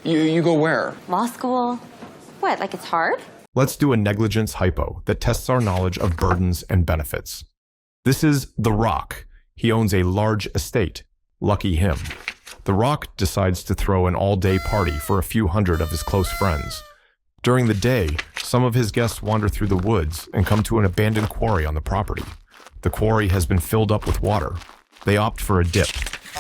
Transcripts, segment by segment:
You go where? Law school. What, like it's hard? Let's do a negligence hypo that tests our knowledge of burdens and benefits. This is The Rock. He owns a large estate. Lucky him. The Rock decides to throw an all-day party for a few hundred of his close friends. During the day, some of his guests wander through the woods and come to an abandoned quarry on the property. The quarry has been filled up with water. They opt for a dip,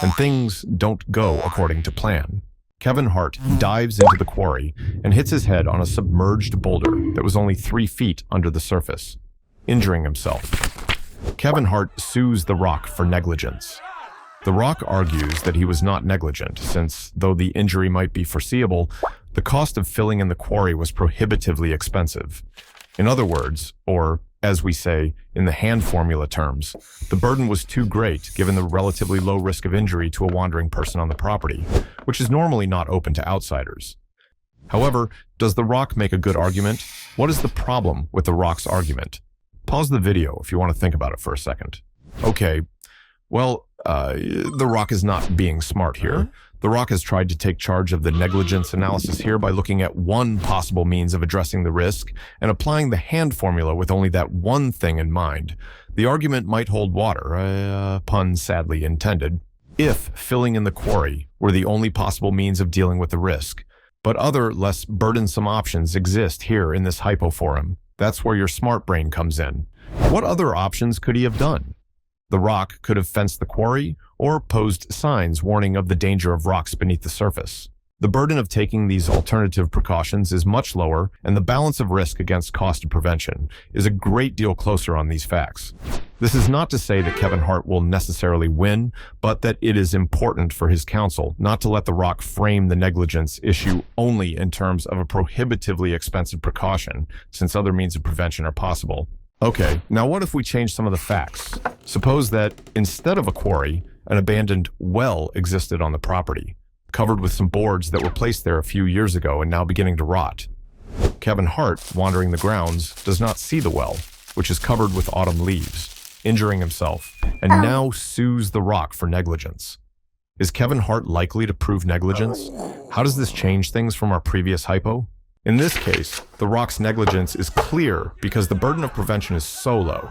and things don't go according to plan. Kevin Hart dives into the quarry and hits his head on a submerged boulder that was only 3 feet under the surface, injuring himself. Kevin Hart sues The Rock for negligence. The Rock argues that he was not negligent, since, though the injury might be foreseeable, the cost of filling in the quarry was prohibitively expensive. In other words, or as we say in the hand formula terms, the burden was too great given the relatively low risk of injury to a wandering person on the property, which is normally not open to outsiders. However, does The Rock make a good argument? What is the problem with The Rock's argument? Pause the video if you want to think about it for a second. Okay, well, The Rock is not being smart here. The Rock has tried to take charge of the negligence analysis here by looking at one possible means of addressing the risk and applying the hand formula with only that one thing in mind. The argument might hold water, pun sadly intended, if filling in the quarry were the only possible means of dealing with the risk. But other, less burdensome options exist here in this hypo forum. That's where your smart brain comes in. What other options could he have done? The Rock could have fenced the quarry or posed signs warning of the danger of rocks beneath the surface. The burden of taking these alternative precautions is much lower, and the balance of risk against cost of prevention is a great deal closer on these facts. This is not to say that Kevin Hart will necessarily win, but that it is important for his counsel not to let The Rock frame the negligence issue only in terms of a prohibitively expensive precaution, since other means of prevention are possible. Okay, now what if we change some of the facts? Suppose that instead of a quarry, an abandoned well existed on the property, covered with some boards that were placed there a few years ago and now beginning to rot. Kevin Hart, wandering the grounds, does not see the well, which is covered with autumn leaves, injuring himself, and now sues The Rock for negligence. Is Kevin Hart likely to prove negligence? How does this change things from our previous hypo? In this case, The Rock's negligence is clear because the burden of prevention is so low.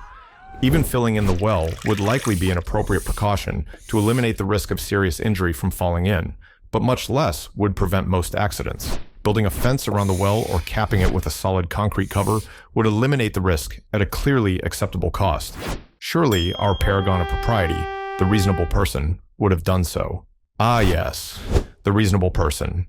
Even filling in the well would likely be an appropriate precaution to eliminate the risk of serious injury from falling in, but much less would prevent most accidents. Building a fence around the well or capping it with a solid concrete cover would eliminate the risk at a clearly acceptable cost. Surely our paragon of propriety, the reasonable person, would have done so. Ah yes, the reasonable person.